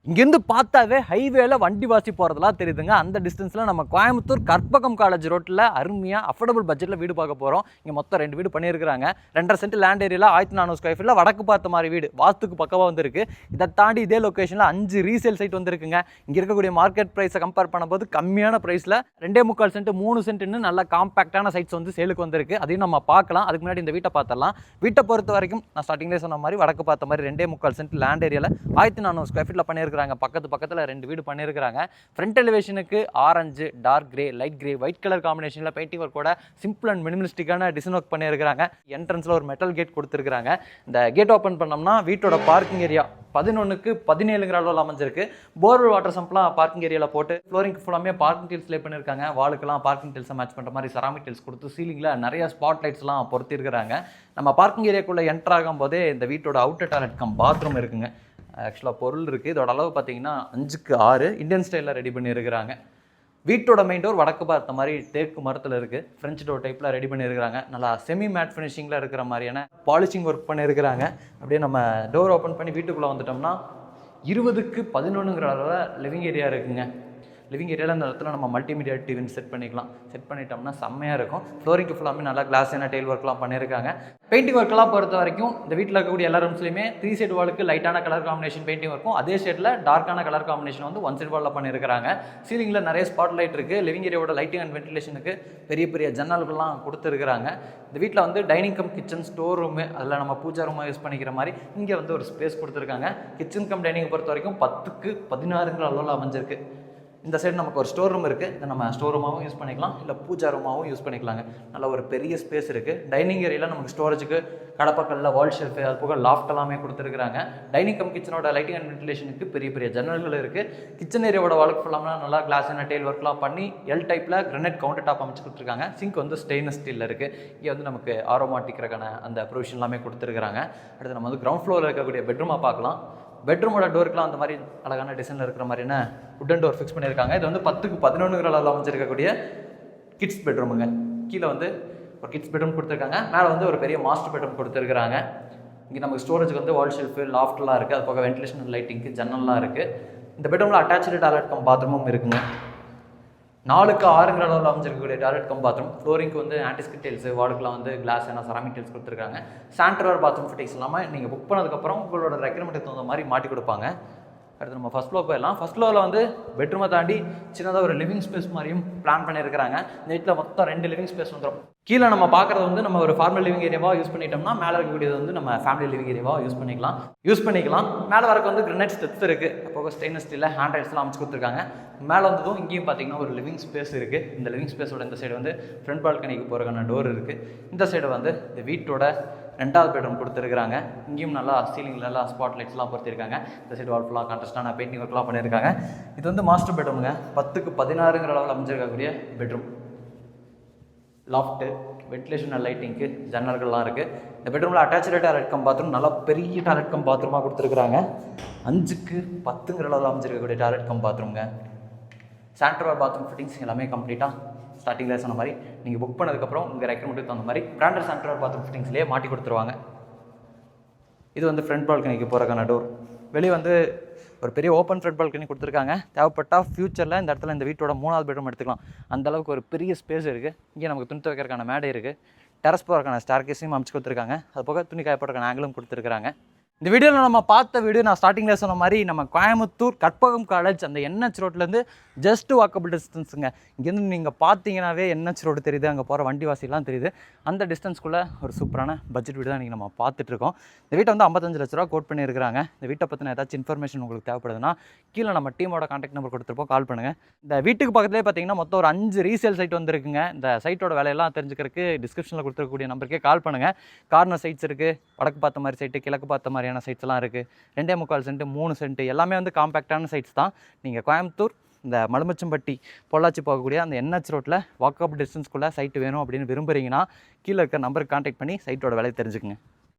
இங்கேருந்து பார்த்தாவே ஹைவேல வண்டி வாசி போகிறதெல்லாம் தெரியுதுங்க. அந்த டிஸ்டன்ஸில் நம்ம கோயம்புத்தூர் கற்பகம் காலேஜ் ரோட்டில் அருமையாக அஃபோர்டபுள் பட்ஜெட்டில் வீடு பார்க்க போகிறோம். இங்கே மொத்தம் 2 வீடு பண்ணியிருக்காங்க. 2.5 சென்ட் லேண்ட் ஏரியாவில் 1400 ஸ்கொயர் ஃபீட்டில் வடக்கு பார்த்த மாதிரி வீடு வாஸ்துக்கு பக்கமாக வந்துருக்கு. இதை தாண்டி இதே லொக்கேஷனில் 5 ரீசேல் சைட் வந்துருக்குங்க. இங்கே இருக்கக்கூடிய மார்க்கெட் ப்ரைஸை கம்பேர் பண்ணும்போது கம்மியான ப்ரைஸில் 2.25 சென்ட் 3 சென்ட்னு நல்ல காம்பேக்டான சைட்ஸ் வந்து சேலுக்கு வந்திருக்கு. அதையும் நம்ம பார்க்கலாம். அதுக்கு முன்னாடி இந்த வீட்டை பார்த்துடலாம். வீட்டை பொறுத்த வரைக்கும் நான் ஸ்டார்டிங்லேயே சொன்ன மாதிரி வடக்கு பார்த்த மாதிரி 2.25 சென்ட் லேண்ட் ஏரியாவில் 1400 ஸ்கொயர் ஃபீட்டில் பண்ணியிருக்காங்க. பக்கத்தில் 2 வீடு பண்ணியிருக்காங்க. ஃப்ரண்ட் எலிவேஷனுக்கு orange, dark grey, light grey, white colour காம்பினேஷனில் பெயிண்டிங் ஒர்க்கோட சிம்பிள் அண்ட் மினிமலிஸ்டிக்கான டிசைன் ஒர்க் பண்ணியிருக்காங்க. என்ட்ரன்ஸில் ஒரு மெட்டல் கேட் கொடுத்துருக்காங்க. இந்த கேட் ஓப்பன் பண்ணோம்னா வீட்டோட பார்க்கிங் ஏரியா 11க்கு 17ங்கிற அளவில் அமைஞ்சிருக்கு. போர்வெல் வாட்டர் சம்ப்லாம் பார்க்கிங் ஏரியாவில் போட்டு ஃப்ளோரிங் ஃபுல்லாமே பார்க்கிங் டீல்ஸ் லே பண்ணியிருக்காங்க. வாலுக்கெல்லாம் பார்க்கிங் டீல்ஸை மேட்ச் பண்ணுற மாதிரி செராமிக் டீல்ஸ் கொடுத்து சீலிங்கில் நிறைய ஸ்பாட் லைட்ஸ்லாம் பொருத்திருக்கிறாங்க. நம்ம பார்க்கிங் ஏரியாக்குள்ளே என்டர் ஆகும் போதே இந்த வீட்டோட அவுட்டர் டாய்லெட் கம் பாத்ரூம் இருக்குங்க. ஆக்சுவலாக பொருள் இருக்குது. இதோட அளவு பார்த்தீங்கன்னா 5க்கு 6 இந்தியன் ஸ்டைலில் ரெடி பண்ணியிருக்கிறாங்க. வீட்டோட மெயின் டோர் வடக்கு பார்த்த மாதிரி தேக்கு மரத்தில் இருக்குது. ஃப்ரெஞ்ச் டோர் டைப்பில் ரெடி பண்ணியிருக்கிறாங்க. நல்லா செமி மேட் ஃபினிஷிங்கில் இருக்கிற மாதிரியான பாலிஷிங் ஒர்க் பண்ணியிருக்கிறாங்க. அப்படியே நம்ம டோர் ஓப்பன் பண்ணி வீட்டுக்குள்ளே வந்துட்டோம்னா 20க்கு 11ங்கிற அளவில் லிவிங் ஏரியா இருக்குங்க. லிவிங் ஏரியாவில் அந்த இடத்துல நம்ம மல்டிமீடியா டிவின்னு செட் பண்ணிக்கலாம். செட் பண்ணிட்டோம்னா செம்மையாக இருக்கும். ஃப்ளோரிங்க்கு ஃபுல்லாமே நல்லா கிளாஸான டைல் ஒர்க்லாம் பண்ணியிருக்காங்க. பெயிண்டிங் ஒர்க்கெல்லாம் பொறுத்த வரைக்கும் இந்த வீட்டில் இருக்கக்கூடிய எல்லா ரூம்ஸ்லையுமே 3 சைடு வாலுக்கு லைட்டான கலர் காம்பினேஷன் பெயிண்டிங் இருக்கும். அதே ஷேடில் டார்க்கான கலர் காம்பினேஷன் வந்து 1 சைடு வாலில் பண்ணியிருக்காங்க. சீலிங்கில் நிறைய ஸ்பாட் லைட் இருக்குது. லிவிங் ஏரியாவோட லைட்டிங் அண்ட் வென்டிலேஷனுக்கு பெரிய பெரிய ஜன்னல்கள்லாம் கொடுத்துருக்குறாங்க. இந்த வீட்டில் வந்து dining come kitchen store room, அதில் நம்ம பூஜா ரூமாக யூஸ் பண்ணிக்கிற மாதிரி இங்கே வந்து ஒரு ஸ்பேஸ் கொடுத்துருக்காங்க. கிச்சன் கம் டைனிங் பொறுத்த வரைக்கும் 10க்கு 16ங்கிற அளவில் அமைஞ்சிருக்கு. இந்த சைடு நமக்கு ஒரு ஸ்டோர் ரூம் இருக்குது. இதை நம்ம ஸ்டோர் ரூமாகவும் யூஸ் பண்ணிக்கலாம், இல்லை பூஜா ரூமாகவும் யூஸ் பண்ணிக்கலாங்க. நல்ல ஒரு பெரிய ஸ்பேஸ் இருக்குது. டைனிங் ஏரியாவில் நமக்கு ஸ்டோரேஜுக்கு கடப்பக்கல்ல வால் ஷெல்ஃபு, அது போக லாஃப்ட் எல்லாமே கொடுத்துருக்காங்க. டைனிங் கம் கிச்சனோட லைட்டிங் அண்ட் வென்டிலேஷனுக்கு பெரிய பெரிய ஜன்னல்கள் இருக்குது. கிச்சன் ஏரியாவோட வாலுக்கு ஃபுல்லாக நல்லா கிளாஸான டைல் ஒர்க்லாம் பண்ணி எல் டைப்பில் கிரானைட் கவுண்டர் டாப் அமைச்சு கொடுத்துருக்காங்க. சிங்க் வந்து ஸ்டெயின்லெஸ் ஸ்டீலில் இருக்குது. இங்கே வந்து நமக்கு ஆரோமாட்டிக்கிறக்கான அந்த ப்ரொவிஷன் எல்லாமே கொடுத்துருக்காங்க. அடுத்து நம்ம வந்து கிரவுண்ட் ஃப்ளோரில் இருக்கக்கூடிய பெட்ரூமாக பார்க்கலாம். பெட்ரூமோட டோருக்குலாம் அந்த மாதிரி அழகான டிசைனில் இருக்கிற மாதிரியான உட்டன் டோர் ஃபிக்ஸ் பண்ணியிருக்காங்க. இது வந்து 10க்கு 11ங்கிற அளவில் அமைஞ்சிருக்கக்கூடிய கிட்ஸ் பெட்ரூமுங்க. கீழே வந்து ஒரு கிட்ஸ் பெட்ரூம் கொடுத்துருக்காங்க. மேலே வந்து ஒரு பெரிய மாஸ்டர் பெட்ரூம் கொடுத்துருக்காங்க. இங்கே நமக்கு ஸ்டோரேஜுக்கு வந்து வால் ஷெல்ஃபு, லாஃப்ட்லாம் இருக்குது. அது போக வென்டிலேஷன் லைட்டிங்க்கு ஜன்னல்லாம் இருக்குது. இந்த பெட்ரூமில் அட்டாச்சு டாய்லெட் கம் பாத்ரூமும் இருக்குங்க. 4க்கு 6ங்கிற அளவில் அமைஞ்சிருக்கக்கூடிய டாய்லெட் கம் பாத்ரூம். ஃப்ளோரிங்க்கு வந்து ஆன்டிஸ்கிட் டைல்ஸு, வாலுக்குலாம் வந்து கிளாஸ் ஏன்னா செராமிக் டைல்ஸ் கொடுத்துருக்காங்க. சாண்டர் பாத்ரூம் ஃபிட்டிங்ஸ் இல்லாமல் நீங்கள் புக் பண்ணதுக்கப்புறம் உங்களோட ரெக்யர்மெண்ட்டுக்கு தகுந்த மாதிரி மாட்டி கொடுப்பாங்க. அடுத்து நம்ம ஃபஸ்ட் ஃப்ளோர் போயிடலாம். ஃபஸ்ட் ஃப்ளோரில் வந்து பெட்ரூமை தாண்டி சின்னதாக ஒரு லிவிங் ஸ்பேஸ் மாதிரியும் பிளான் பண்ணியிருக்கிறாங்க. இந்த வீட்டில் மொத்தம் 2 லிவிங் ஸ்பேஸ் வந்துடும். கீழே நம்ம பார்க்குறது வந்து நம்ம ஒரு ஃபார்மல் லிவிங் ஏரியாவாக யூஸ் பண்ணிட்டோம்னா, மேலே இருக்கக்கூடியது வந்து நம்ம ஃபேமிலி லிவிங் ஏரியாவாக யூஸ் பண்ணிக்கலாம். மேலே வரக்கு வந்து கிரானைட் ஸ்டெப்ஸ் இருக்குது. அப்போ ஸ்டெயின்லெஸ் ஸ்டீலில் ஹேண்ட் ரைட்ஸ்லாம் அமைச்சு கொடுத்துருக்காங்க. மேலே வந்ததும் இங்கேயும் பார்த்தீங்கன்னா ஒரு லிவிங் ஸ்பேஸ் இருக்குது. இந்த லிவிங் ஸ்பேஸோட இந்த சைடு வந்து ஃப்ரண்ட் பால்கனிக்கு போகிறக்கான டோர் இருக்குது. இந்த சைடு வந்து இந்த வீட்டோட 2வது பெட்ரூம் கொடுத்துருக்காங்க. இங்கேயும் நல்லா சீலிங்கில் நல்லா ஸ்பாட் லைட்ஸ்லாம் பொறுத்திருக்காங்க. இந்த சைடு வால் ஃபுல்லாக கான்ட்ராஸ்டான பெயிண்டிங் ஒர்க்லாம் பண்ணியிருக்காங்க. இது வந்து மாஸ்டர் பெட்ரூமுங்க. 10க்கு 16ங்கிற அளவில் அமைஞ்சிருக்கக்கூடிய பெட்ரூம். லாஃப்ட்டு, வென்டிலேஷன் லைட்டிங்க்கு ஜன்னல்கள்லாம் இருக்குது. இந்த பெட்ரூமில் அட்டாச்சு டாய்லெட் கம் பாத்ரூம் நல்லா பெரிய டாய்லெட் கம் பாத்ரூமாக கொடுத்துருக்குறாங்க. 5க்கு 10ங்கிற அளவில் அமைஞ்சிருக்கக்கூடிய டாய்லெட் கம் பாத்ரூம்ங்க. சாண்டர் பாத்ரூம் ஃபிட்டிங்ஸ் எல்லாமே கம்ப்ளீட்டாக ஸ்டார்டிங்கில் சொன்ன மாதிரி நீங்கள் புக் பண்ணதுக்கப்புறம் உங்கள் ரெக்யர்மெண்ட்டுக்கு தகுந்த மாதிரி பிராண்டட் சாண்டர் பாத்ரூம் ஃபிட்டிங்ஸ்லேயே மாட்டி கொடுத்துருவாங்க. இது வந்து ஃப்ரண்ட் பால்கனிக்கு போகிறக்கான டோர். வெளியே வந்து ஒரு பெரிய ஓப்பன் ஃப்ரண்ட் பால்கனி கொடுத்துருக்காங்க. தேவைப்பட்டால் ஃபியூச்சரில் இந்த இடத்துல இந்த வீட்டோட 3வது பெட்ரூம் எடுத்துக்கலாம். அந்தளவுக்கு ஒரு பெரிய ஸ்பேஸ் இருக்குது. இங்கே நமக்கு துணி துவைக்கிறதுக்கான மேடை இருக்குது. டெரஸ் போகிறக்கான ஸ்டார்கேஸையும் அமைச்சு கொடுத்துருக்காங்க. அது போக துணி காயப்படுறக்கான ஆங்கிலும் கொடுத்துருக்காங்க. இந்த வீடியோவில் நம்ம பார்த்த வீடியோ நான் ஸ்டார்டிங்கில் சொன்ன மாதிரி நம்ம கோயம்புத்தூர் கற்பகம் காலேஜ் அந்த NH ரோட்லேருந்து ஜஸ்ட் வாக்கபிள் டிஸ்டன்ஸுங்க. இங்கேருந்து நீங்கள் பார்த்தீங்கன்னாவே NH ரோடு தெரியுது, அங்கே போகிற வண்டி வாசிலாம் தெரியுது. அந்த டிஸ்டன்ஸ்குள்ளே ஒரு சூப்பரான பட்ஜெட் வீடு தான் நீங்கள் நம்ம பார்த்துட்ருக்கோம். இந்த வீட்டை வந்து 55 லட்ச ரூபா கோட் பண்ணியிருக்காங்க. இந்த வீட்டை பற்றின ஏதாச்சும் இன்ஃபர்மேஷன் உங்களுக்கு தேவைப்படுதுன்னா கீழே நம்ம டீமோட கான்டாக்ட் நம்பர் கொடுத்துருப்போம், கால் பண்ணுங்கள். இந்த வீட்டுக்கு பக்கத்துலேயே பார்த்தீங்கன்னா மொத்தம் ஒரு 5 ரீசேல் சைட் வந்துருக்குங்க. இந்த சைட்டோட வேலையெல்லாம் தெரிஞ்சுக்கிறதுக்கு டிஸ்கிரிப்ஷனில் கொடுத்துருக்கக்கூடிய நம்பருக்கே கால் பண்ணுங்கள். கார்னர் சைட்ஸ் இருக்குது, வடக்கு பார்த்த மாதிரி சைட்டு, கிழக்கு பார்த்த மாதிரியான சைட்ஸ் எல்லாம் இருக்குது. 2.25 சென்ட் 3 சென்ட் எல்லாமே வந்து காம்பேக்டான சைட்ஸ் தான். நீங்கள் கோயம்புத்தூர் இந்த மலுமச்சம்பட்டி பொள்ளாச்சி போகக்கூடிய அந்த NH ரோட்டில் வாக்கப் டிஸ்டன்ஸ்குள்ளே சைட்டு வேணும் அப்படின்னு விரும்புகிறீங்கன்னா கீழே இருக்க நம்பருக்கு கான்டாக்ட் பண்ணி சைட்டோட விலையை தெரிஞ்சுக்குங்க.